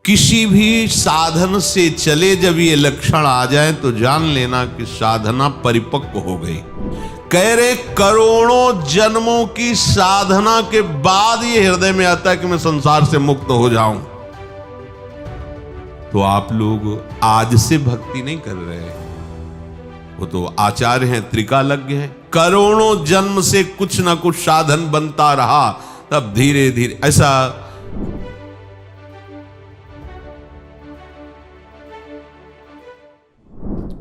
किसी भी साधन से चले जब ये लक्षण आ जाए तो जान लेना कि साधना परिपक्व हो गई। कह रहे करोड़ों जन्मों की साधना के बाद ये हृदय में आता है कि मैं संसार से मुक्त हो जाऊं। तो आप लोग आज से भक्ति नहीं कर रहे हैं, वो तो आचार्य हैं, त्रिकालज्ञ हैं। करोड़ों जन्म से कुछ ना कुछ साधन बनता रहा, तब धीरे धीरे ऐसा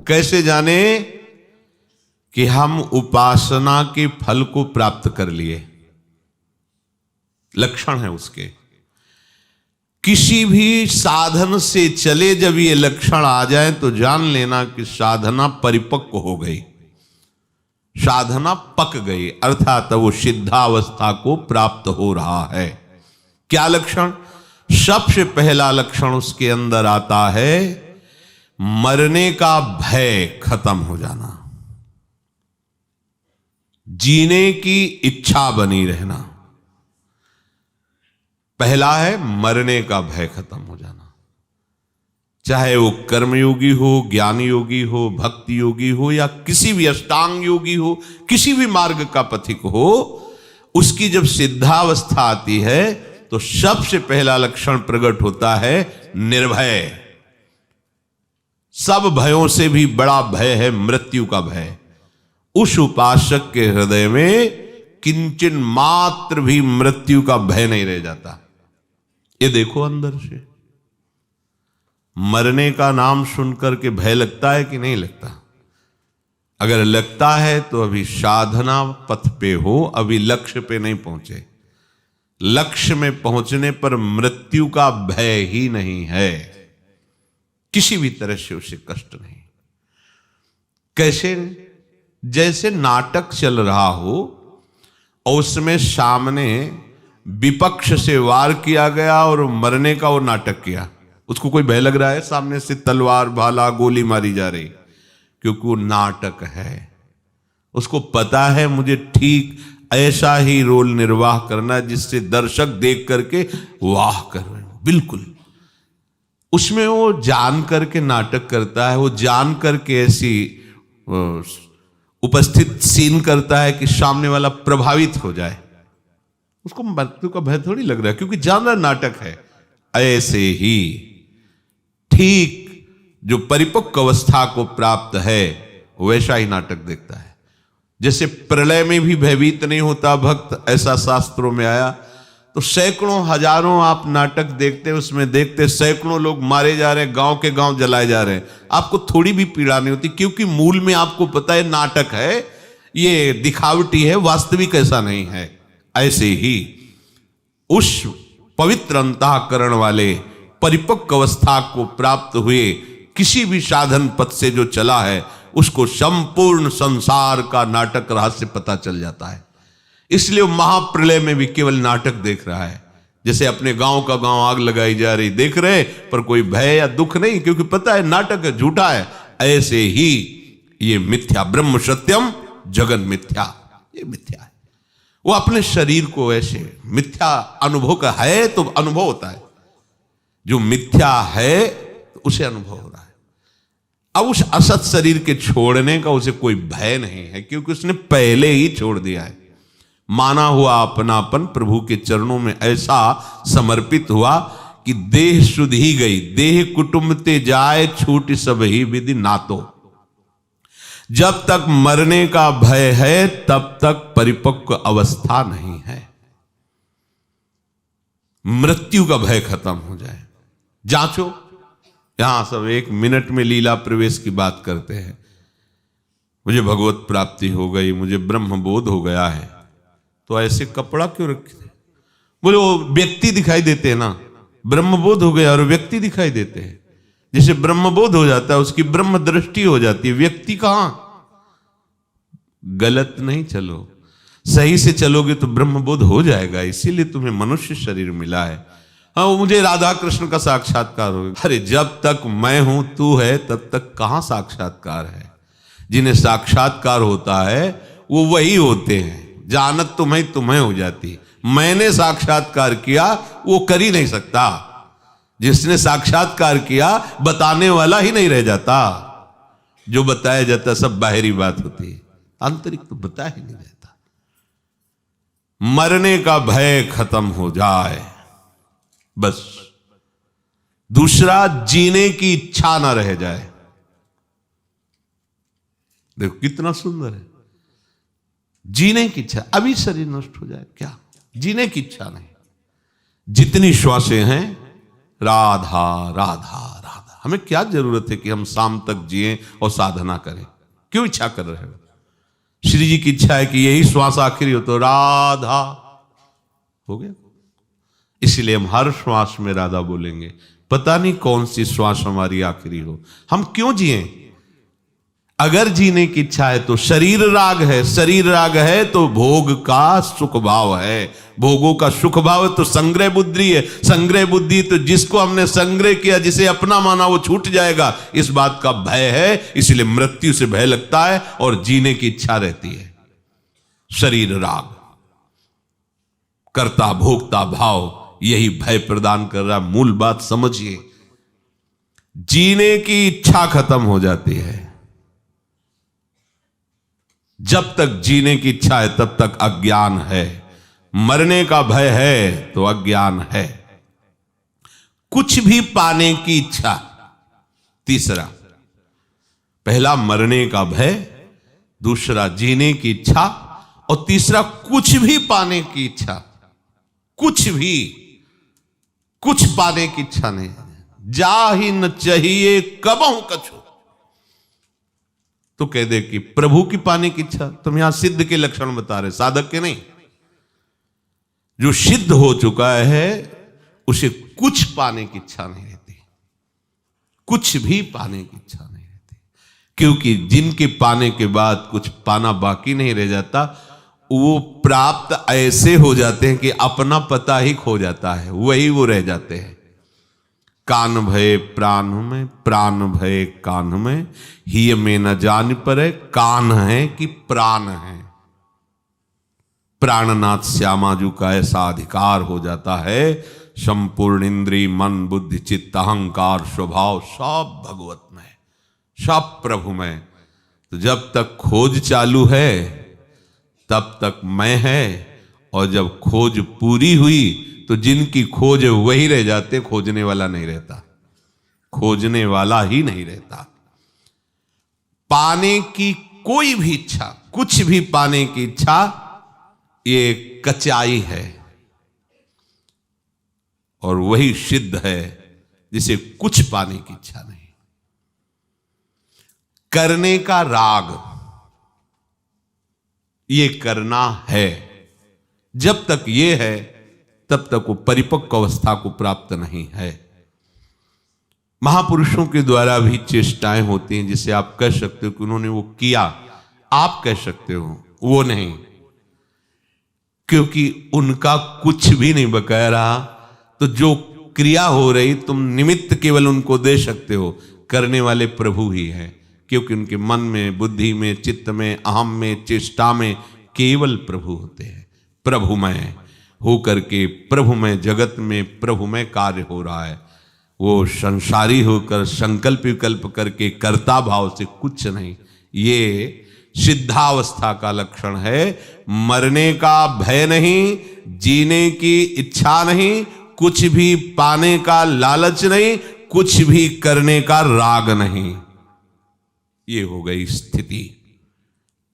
कैसे जाने कि हम उपासना के फल को प्राप्त कर लिए। लक्षण है उसके। किसी भी साधन से चले जब ये लक्षण आ जाए तो जान लेना कि साधना परिपक्व हो गई, साधना पक गई, अर्थात वो सिद्धावस्था को प्राप्त हो रहा है। क्या लक्षण? सबसे पहला लक्षण उसके अंदर आता है मरने का भय खत्म हो जाना, जीने की इच्छा बनी रहना। पहला है मरने का भय खत्म हो जाना। चाहे वो कर्मयोगी हो, ज्ञान योगी हो, भक्ति योगी हो, या किसी भी अष्टांग योगी हो, किसी भी मार्ग का पथिक हो, उसकी जब सिद्धावस्था आती है तो सबसे पहला लक्षण प्रकट होता है निर्भय। सब भयों से भी बड़ा भय है मृत्यु का भय। उस उपासक के हृदय में किंचन मात्र भी मृत्यु का भय नहीं रह जाता। ये देखो अंदर से मरने का नाम सुनकर के भय लगता है कि नहीं लगता? अगर लगता है तो अभी साधना पथ पे हो, अभी लक्ष्य पे नहीं पहुंचे। लक्ष्य में पहुंचने पर मृत्यु का भय ही नहीं है, किसी भी तरह से उसे कष्ट नहीं। कैसे? जैसे नाटक चल रहा हो और उसमें सामने विपक्ष से वार किया गया और मरने का वो नाटक किया, उसको कोई भय लग रहा है? सामने से तलवार भाला गोली मारी जा रही, क्योंकि वो नाटक है। उसको पता है मुझे ठीक ऐसा ही रोल निर्वाह करना है जिससे दर्शक देख करके वाह कर रहे हो। बिल्कुल उसमें वो जान करके नाटक करता है, वो जान करके ऐसी उपस्थित सीन करता है कि सामने वाला प्रभावित हो जाए। उसको मृत्यु का भय थोड़ी लग रहा है, क्योंकि जान रहा नाटक है। ऐसे ही ठीक जो परिपक्व अवस्था को प्राप्त है वैसा ही नाटक देखता है। जैसे प्रलय में भी भयभीत नहीं होता भक्त, ऐसा शास्त्रों में आया। तो सैकड़ों हजारों आप नाटक देखते, उसमें देखते सैकड़ों लोग मारे जा रहे हैं, गांव के गांव जलाए जा रहे हैं, आपको थोड़ी भी पीड़ा नहीं होती, क्योंकि मूल में आपको पता है नाटक है, ये दिखावटी है, वास्तविक ऐसा नहीं है। ऐसे ही उस पवित्र अंतःकरण वाले परिपक्व अवस्था को प्राप्त हुए किसी भी साधन पथ से जो चला है, उसको संपूर्ण संसार का नाटक रहस्य पता चल जाता है। इसलिए महाप्रलय में भी केवल नाटक देख रहा है। जैसे अपने गांव का गांव आग लगाई जा रही देख रहे, पर कोई भय या दुख नहीं, क्योंकि पता है नाटक है, झूठा है। ऐसे ही ये मिथ्या, ब्रह्म सत्यम जगन मिथ्या, ये मिथ्या है। वो अपने शरीर को ऐसे मिथ्या अनुभव का है तो अनुभव होता है, जो मिथ्या है तो उसे अनुभव हो रहा है। अब उस असत शरीर के छोड़ने का उसे कोई भय नहीं है, क्योंकि उसने पहले ही छोड़ दिया है। माना हुआ अपनापन प्रभु के चरणों में ऐसा समर्पित हुआ कि देह शुद्ध ही गई, देह कुटुंब ते जाए छूट सब ही विधि नातो। जब तक मरने का भय है तब तक परिपक्व अवस्था नहीं है। मृत्यु का भय खत्म हो जाए। जांचो, यहां सब 1 मिनट में लीला प्रवेश की बात करते हैं। मुझे भगवत प्राप्ति हो गई, मुझे ब्रह्म बोध हो गया है, तो ऐसे कपड़ा क्यों रखे? बोले वो व्यक्ति दिखाई देते हैं ना, ब्रह्मबोध हो गया और व्यक्ति दिखाई देते हैं। जिसे ब्रह्मबोध हो जाता है उसकी ब्रह्म दृष्टि हो जाती है, व्यक्ति कहां? गलत नहीं चलो, सही से चलोगे तो ब्रह्मबोध हो जाएगा। इसीलिए तुम्हें मनुष्य शरीर मिला है। हाँ, वो मुझे राधा कृष्ण का साक्षात्कार हो गया। अरे जब तक मैं हूं तू है तब तक कहां साक्षात्कार है? जिन्हें साक्षात्कार होता है वो वही होते हैं। जानत तुम्हें हो जाती। मैंने साक्षात्कार किया वो कर ही नहीं सकता। जिसने साक्षात्कार किया बताने वाला ही नहीं रह जाता। जो बताया जाता सब बाहरी बात होती है, आंतरिक तो बताया ही नहीं जाता। मरने का भय खत्म हो जाए बस। दूसरा, जीने की इच्छा ना रह जाए। देखो कितना सुंदर है, जीने की इच्छा। अभी शरीर नष्ट हो जाए क्या, जीने की इच्छा नहीं। जितनी श्वासें हैं राधा राधा राधा। हमें क्या जरूरत है कि हम शाम तक जिए और साधना करें? क्यों इच्छा कर रहे हो? श्री जी की इच्छा है कि यही श्वास आखिरी हो तो राधा हो गया। इसलिए हम हर श्वास में राधा बोलेंगे। पता नहीं कौन सी श्वास हमारी आखिरी हो, हम क्यों जिए? अगर जीने की इच्छा है तो शरीर राग है, शरीर राग है तो भोग का सुख भाव है, भोगों का सुख भाव है तो संग्रह बुद्धि है, संग्रह बुद्धि तो जिसको हमने संग्रह किया, जिसे अपना माना वो छूट जाएगा, इस बात का भय है। इसलिए मृत्यु से भय लगता है और जीने की इच्छा रहती है। शरीर राग, कर्ता भोक्ता भाव यही भय प्रदान कर रहा है। मूल बात समझिए, जीने की इच्छा खत्म हो जाती है। जब तक जीने की इच्छा है तब तक अज्ञान है। मरने का भय है तो अज्ञान है। कुछ भी पाने की इच्छा, तीसरा, पहला मरने का भय, दूसरा जीने की इच्छा, और तीसरा कुछ भी पाने की इच्छा। कुछ भी, कुछ पाने की इच्छा नहीं। जा ही न चाहिए कबहू कछु, तो कह दे कि प्रभु की पाने की इच्छा। तुम यहां सिद्ध के लक्षण बता रहे, साधक के नहीं। जो सिद्ध हो चुका है उसे कुछ पाने की इच्छा नहीं रहती, कुछ भी पाने की इच्छा नहीं रहती। क्योंकि जिनके पाने के बाद कुछ पाना बाकी नहीं रह जाता, वो प्राप्त ऐसे हो जाते हैं कि अपना पता ही खो जाता है, वही वो रह जाते हैं। कान भय प्राण में, प्राण भय कान में, ही में न जान पर कान है कि प्राण है। प्राणनाथ श्यामाजू का ऐसा अधिकार हो जाता है, संपूर्ण इंद्रिय मन बुद्धि चित्त अहंकार स्वभाव सब भगवत में, सब प्रभु में। तो जब तक खोज चालू है तब तक मैं है, और जब खोज पूरी हुई तो जिनकी खोज है वही रह जाते, खोजने वाला नहीं रहता, खोजने वाला ही नहीं रहता। पाने की कोई भी इच्छा, कुछ भी पाने की इच्छा, ये कचाई है, और वही सिद्ध है जिसे कुछ पाने की इच्छा नहीं। करने का राग, ये करना है। जब तक ये है तब तक वो परिपक्व अवस्था को प्राप्त नहीं है। महापुरुषों के द्वारा भी चेष्टाएं होती हैं, जिसे आप कह सकते हो कि उन्होंने वो किया, आप कह सकते हो वो नहीं, क्योंकि उनका कुछ भी नहीं बकाया रहा। तो जो क्रिया हो रही, तुम निमित्त केवल उनको दे सकते हो, करने वाले प्रभु ही हैं। क्योंकि उनके मन में, बुद्धि में, चित्त में, अहम में, चेष्टा में केवल प्रभु होते हैं। प्रभुमय हो करके प्रभुमय जगत में प्रभुमय कार्य हो रहा है। वो संसारी होकर संकल्प विकल्प करके कर्ता भाव से कुछ नहीं। ये सिद्धावस्था का लक्षण है। मरने का भय नहीं, जीने की इच्छा नहीं, कुछ भी पाने का लालच नहीं, कुछ भी करने का राग नहीं। ये हो गई स्थिति।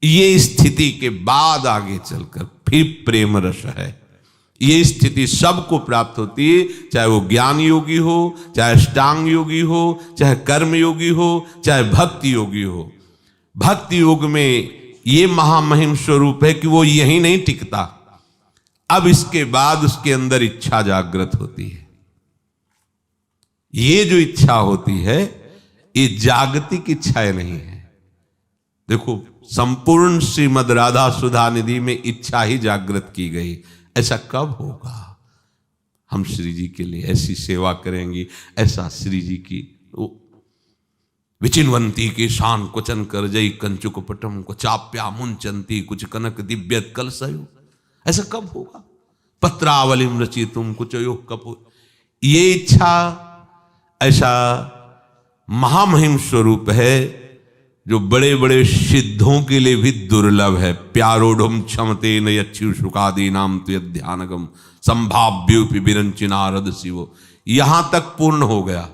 ये स्थिति के बाद आगे चलकर फिर प्रेम रस है। ये स्थिति सबको प्राप्त होती है, चाहे वो ज्ञान योगी हो, चाहे अष्टांग योगी हो, चाहे कर्म योगी हो, चाहे भक्ति योगी हो। भक्ति योग में ये महामहिम स्वरूप है कि वो यही नहीं टिकता, अब इसके बाद उसके अंदर इच्छा जागृत होती है। ये जो इच्छा होती है ये जागतिक इच्छाएं नहीं है। देखो, संपूर्ण श्रीमद राधा सुधा निधि में इच्छा ही जागृत की गई। ऐसा कब होगा? हम श्री जी के लिए ऐसी सेवा करेंगी, ऐसा श्री जी की विचिन्वंती के शान कुचन कर जई कंचुक पटम को चाप्या मुंचंती कुछ कनक दिव्य कलसयो। ऐसा कब होगा? पत्रावलिम रचितुम कुछ योग कपूर। ये इच्छा ऐसा महामहिम स्वरूप है जो बड़े बड़े सिद्धों के लिए भी दुर्लभ है। प्यारोढ़ क्षमते न यच्छु शुकादि नाम तो ध्यानगम संभाव्योपि विरंचि नारद शिवो, यहां तक पूर्ण हो गया।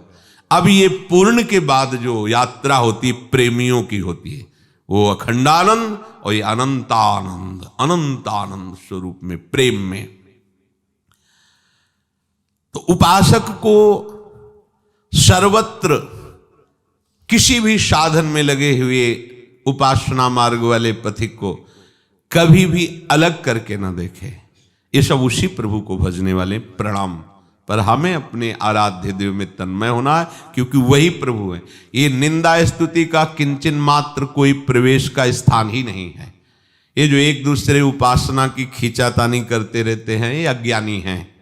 अब ये पूर्ण के बाद जो यात्रा होती है प्रेमियों की होती है, वो अखंडानंद और ये अनंतानंद, अनंतानंद स्वरूप में, प्रेम में। तो उपासक को सर्वत्र किसी भी साधन में लगे हुए उपासना मार्ग वाले पथिक को कभी भी अलग करके ना देखे। ये सब उसी प्रभु को भजने वाले प्रणाम। पर हमें अपने आराध्य देव में तन्मय होना है, क्योंकि वही प्रभु है। ये निंदा स्तुति का किंचन मात्र कोई प्रवेश का स्थान ही नहीं है। ये जो एक दूसरे उपासना की खींचातानी करते रहते हैं, ये अज्ञानी हैं।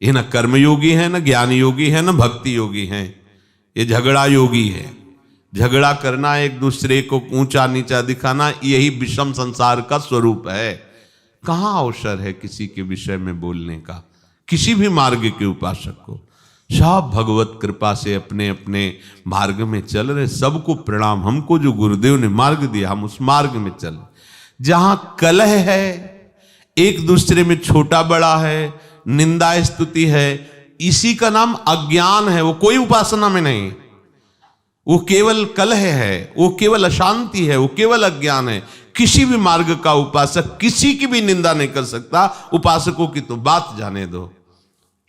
ये न कर्मयोगी है, न ज्ञान योगी है, न भक्ति योगी हैं। ये झगड़ा योगी है। झगड़ा करना, एक दूसरे को ऊंचा नीचा दिखाना, यही विषम संसार का स्वरूप है। कहाँ अवसर है किसी के विषय में बोलने का, किसी भी मार्ग के उपासक को। सब भगवत कृपा से अपने अपने मार्ग में चल रहे। सबको प्रणाम। हमको जो गुरुदेव ने मार्ग दिया, हम उस मार्ग में चल। जहां कलह है, एक दूसरे में छोटा बड़ा है, निंदा स्तुति है, इसी का नाम अज्ञान है। वो कोई उपासना में नहीं, वो केवल कलह है, वो केवल अशांति है, वो केवल अज्ञान है। किसी भी मार्ग का उपासक किसी की भी निंदा नहीं कर सकता। उपासकों की तो बात जाने दो।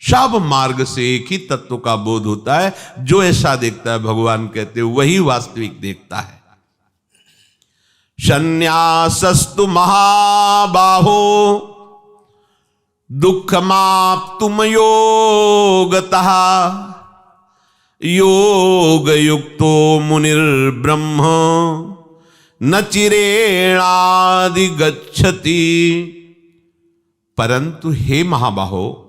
सब मार्ग से एक ही तत्व का बोध होता है। जो ऐसा देखता है, भगवान कहते हैं, वही वास्तविक देखता है। संन्यासस्तु महाबाहो दुःखमाप्तुम योगतः योग युक्तो मुनिर्ब्रह्म न चिरेणादि गच्छति। परंतु हे महाबाहो,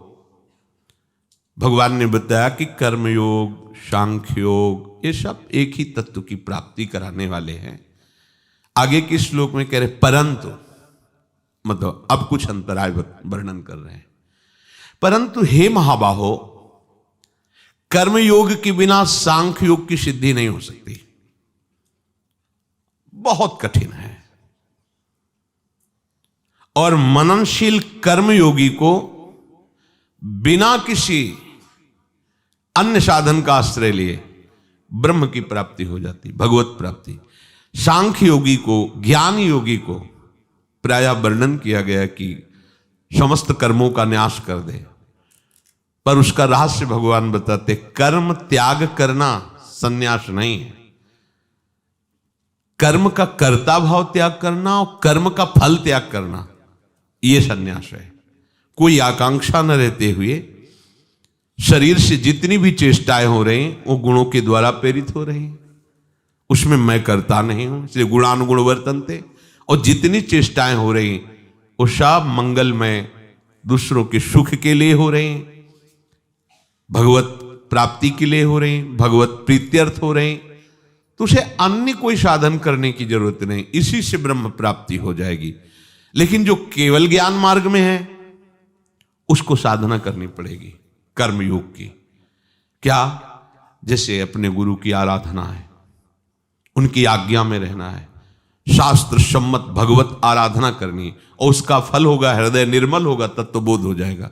भगवान ने बताया कि कर्मयोग, सांख्य योग, ये सब एक ही तत्व की प्राप्ति कराने वाले हैं। आगे के श्लोक में कह रहे परंतु, मतलब अब कुछ अंतराय वर्णन कर रहे हैं। परंतु हे महाबाहो, कर्मयोग के बिना सांख्य योग की सिद्धि नहीं हो सकती। बहुत कठिन है। और मननशील कर्मयोगी को बिना किसी अन्य साधन का आश्रय लिए ब्रह्म की प्राप्ति हो जाती, भगवत प्राप्ति। सांख्य योगी को, ज्ञान योगी को प्रायः वर्णन किया गया कि समस्त कर्मों का न्यास कर दे। पर उसका रहस्य भगवान बताते, कर्म त्याग करना संन्यास नहीं है। कर्म का कर्ता भाव त्याग करना और कर्म का फल त्याग करना, यह संन्यास है। कोई आकांक्षा न रहते हुए शरीर से जितनी भी चेष्टाएं हो रही हैं, वो गुणों के द्वारा प्रेरित हो रही हैं। उसमें मैं करता नहीं हूं, इसलिए गुणानुगुण वर्तन्ते। और जितनी चेष्टाएं हो रही वो सब मंगलमय, दूसरों के सुख के लिए हो रही हैं, भगवत प्राप्ति के लिए हो रही हैं, भगवत प्रीत्यर्थ हो रही हैं। तो उसे अन्य कोई साधन करने की जरूरत नहीं, इसी से ब्रह्म प्राप्ति हो जाएगी। लेकिन जो केवल ज्ञान मार्ग में है, उसको साधना करनी पड़ेगी कर्मयोग की। क्या? जैसे अपने गुरु की आराधना है, उनकी आज्ञा में रहना है, शास्त्र सम्मत भगवत आराधना करनी, और उसका फल होगा हृदय निर्मल होगा, तत्वबोध हो जाएगा।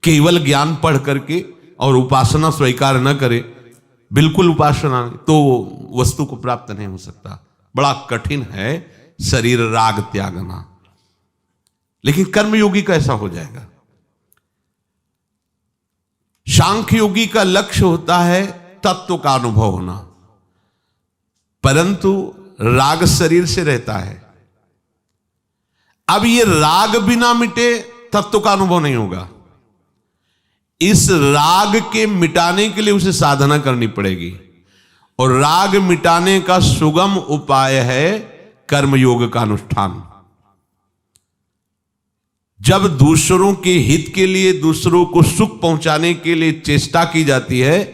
केवल ज्ञान पढ़ करके और उपासना स्वीकार न करे, बिल्कुल उपासना, तो वस्तु को प्राप्त नहीं हो सकता। बड़ा कठिन है शरीर राग त्यागना। लेकिन कर्मयोगी का ऐसा हो जाएगा। सांख्य योगी का लक्ष्य होता है तत्व का अनुभव होना, परंतु राग शरीर से रहता है। अब ये राग बिना मिटे तत्व का अनुभव नहीं होगा। इस राग के मिटाने के लिए उसे साधना करनी पड़ेगी, और राग मिटाने का सुगम उपाय है कर्मयोग का अनुष्ठान। जब दूसरों के हित के लिए, दूसरों को सुख पहुंचाने के लिए चेष्टा की जाती है,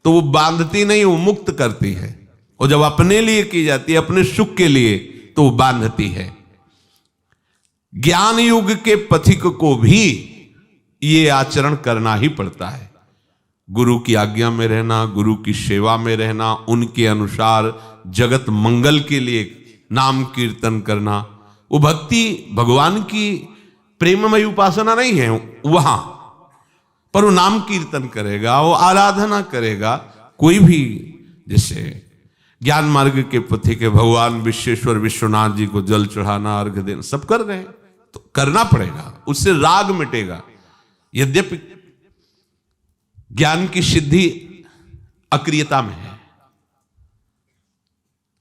तो वो बांधती नहीं, वो मुक्त करती है। और जब अपने लिए की जाती है, अपने सुख के लिए, तो वो बांधती है। ज्ञान युग के पथिक को भी ये आचरण करना ही पड़ता है। गुरु की आज्ञा में रहना, गुरु की सेवा में रहना, उनके अनुसार जगत मंगल के लिए नाम कीर्तन करना, वो भक्ति भगवान की प्रेममयी उपासना नहीं है वहां, पर वो नाम कीर्तन करेगा, वो आराधना करेगा। कोई भी जैसे ज्ञान मार्ग के पथी के भगवान विश्वेश्वर विश्वनाथ जी को जल चढ़ाना, अर्घ देना, सब कर रहे हैं तो करना पड़ेगा, उससे राग मिटेगा। यद्यपि ज्ञान की सिद्धि अक्रियता में है,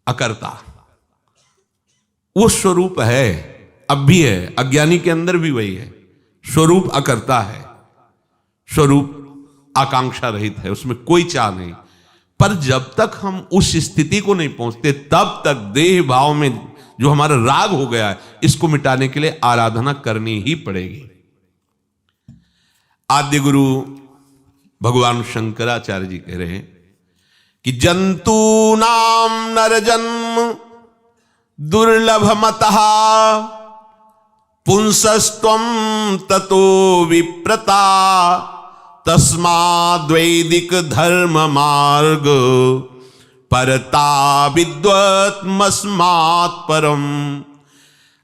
अकर्ता वो स्वरूप है, अब भी है, अज्ञानी के अंदर भी वही है। स्वरूप अकर्ता है, स्वरूप आकांक्षा रहित है, उसमें कोई चाह नहीं। पर जब तक हम उस स्थिति को नहीं पहुंचते तब तक देह भाव में जो हमारा राग हो गया है, इसको मिटाने के लिए आराधना करनी ही पड़ेगी। आद्य गुरु भगवान शंकराचार्य जी कह रहे हैं कि जंतु नाम नर जन्म दुर्लभ मतः पुंसस्त्वं ततो विप्रता तस्माद्वैदिक धर्म मार्ग परता विद्वत्मस्मात् परम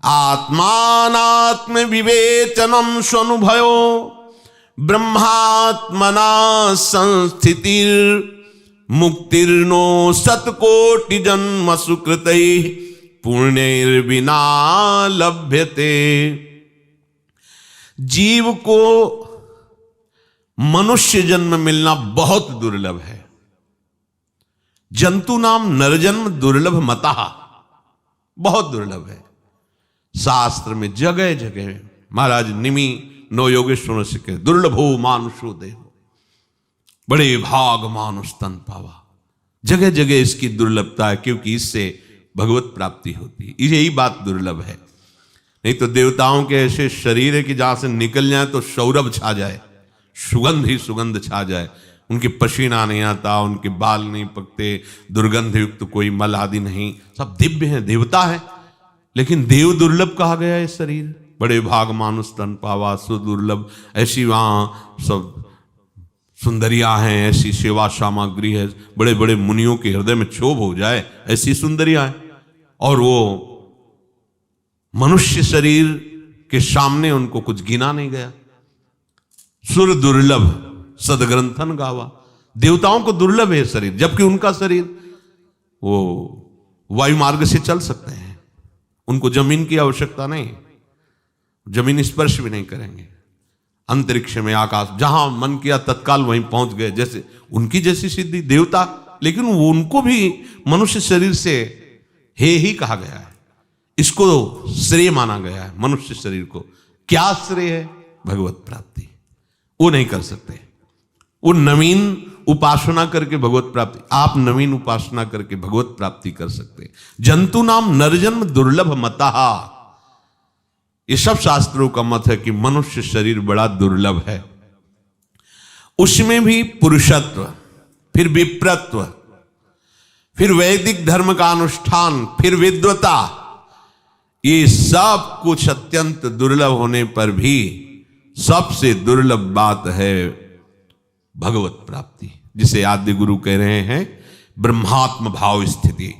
आत्मानात्म विवेचनम स्वनुभयो ब्रह्मात्मना संस्थितिर मुक्तिर्नो सतकोटि जन्म सुकृतै पुण्यर्विना लभ्यते। जीव को मनुष्य जन्म मिलना बहुत दुर्लभ है। जंतु नाम नरजन्म दुर्लभ मतः, बहुत दुर्लभ है। शास्त्र में जगह जगह महाराज निमि नो योगेश्वर से कहे दुर्लभो मानुषो देव, बड़े भाग मानुष तन पावा। जगह जगह इसकी दुर्लभता है, क्योंकि इससे भगवत प्राप्ति होती है। यही बात दुर्लभ है। नहीं तो देवताओं के ऐसे शरीर है कि जहां से निकल जाए तो सौरभ छा जाए, सुगंध ही सुगंध छा जाए। उनके पसीना नहीं आता, उनके बाल नहीं पकते, दुर्गंध युक्त कोई मल आदि नहीं, सब दिव्य हैं, देवता है। लेकिन देव दुर्लभ कहा गया है शरीर। बड़े भाग मानुष तन पावा, सुदुर्लभ। ऐसी वहां सब सुंदरियां हैं, ऐसी सेवा सामग्री है, बड़े बड़े मुनियों के हृदय में क्षोभ हो जाए ऐसी सुंदरियां हैं। और वो मनुष्य शरीर के सामने उनको कुछ गिना नहीं गया। सुर दुर्लभ सदग्रंथन गावा। देवताओं को दुर्लभ है शरीर, जबकि उनका शरीर वो वायु मार्ग से चल सकते हैं, उनको जमीन की आवश्यकता नहीं, जमीन स्पर्श भी नहीं करेंगे। अंतरिक्ष में, आकाश, जहां मन किया तत्काल वहीं पहुंच गए, जैसे उनकी जैसी सिद्धि देवता। लेकिन उनको भी मनुष्य शरीर से हे ही कहा गया है, इसको श्रेय माना गया है। मनुष्य शरीर को क्या श्रेय है? भगवत प्राप्ति। वो नहीं कर सकते, वो नवीन उपासना करके भगवत प्राप्ति, आप नवीन उपासना करके भगवत प्राप्ति कर सकते। जंतु नाम नरजन्म दुर्लभ मतः, ये सब शास्त्रों का मत है कि मनुष्य शरीर बड़ा दुर्लभ है। उसमें भी पुरुषत्व, फिर विप्रत्व, फिर वैदिक धर्म का अनुष्ठान, फिर विद्वता, ये सब कुछ अत्यंत दुर्लभ होने पर भी सबसे दुर्लभ बात है भगवत प्राप्ति, जिसे आद्य गुरु कह रहे हैं ब्रह्मात्म भाव स्थिति।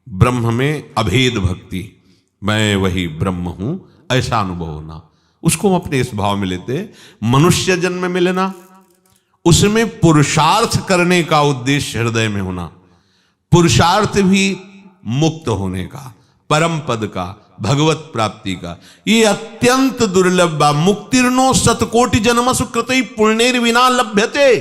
ब्रह्म में अभेद भक्ति, मैं वही ब्रह्म हूं, ऐसा अनुभव होना। उसको हम अपने इस भाव में लेते। मनुष्य जन्म में लेना, उसमें पुरुषार्थ करने का उद्देश्य हृदय में होना, पुरुषार्थ भी मुक्त होने का, परम पद का, भगवत प्राप्ति का। ये अत्यंत दुर्लभ। मुक्तिर्नो सतकोटि जन्म सुकृतै पुण्येर विना लभ्यते।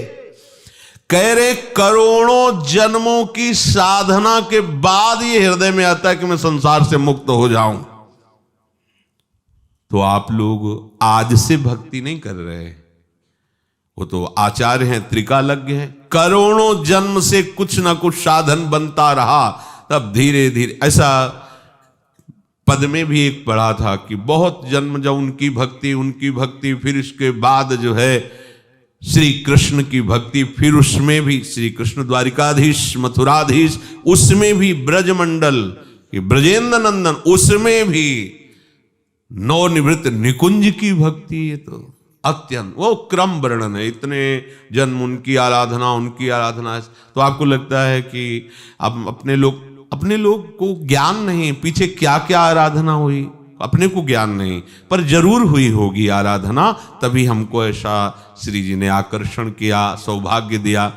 कह रहे करोड़ों जन्मों की साधना के बाद ये हृदय में आता है कि मैं संसार से मुक्त हो जाऊं। तो आप लोग आज से भक्ति नहीं कर रहे, वो तो आचार्य हैं, त्रिकालज्ञ हैं। करोड़ों जन्म से कुछ ना कुछ साधन बनता रहा, तब धीरे धीरे, ऐसा पद में भी एक पढ़ा था कि बहुत जन्म जब उनकी भक्ति, फिर इसके बाद जो है श्री कृष्ण की भक्ति, फिर उसमें भी श्री कृष्ण द्वारिकाधीश, मथुराधीश, उसमें भी ब्रजमंडल, ब्रजेंद्र नंदन, उसमें भी नवनिवृत्त निकुंज की भक्ति। ये तो अत्यंत, वो क्रम वर्णन है, इतने जन्म उनकी आराधना। तो आपको लगता है कि अब अपने लोग को ज्ञान नहीं, पीछे क्या क्या आराधना हुई, अपने को ज्ञान नहीं, पर जरूर हुई होगी आराधना, तभी हमको ऐसा श्री जी ने आकर्षण किया, सौभाग्य दिया।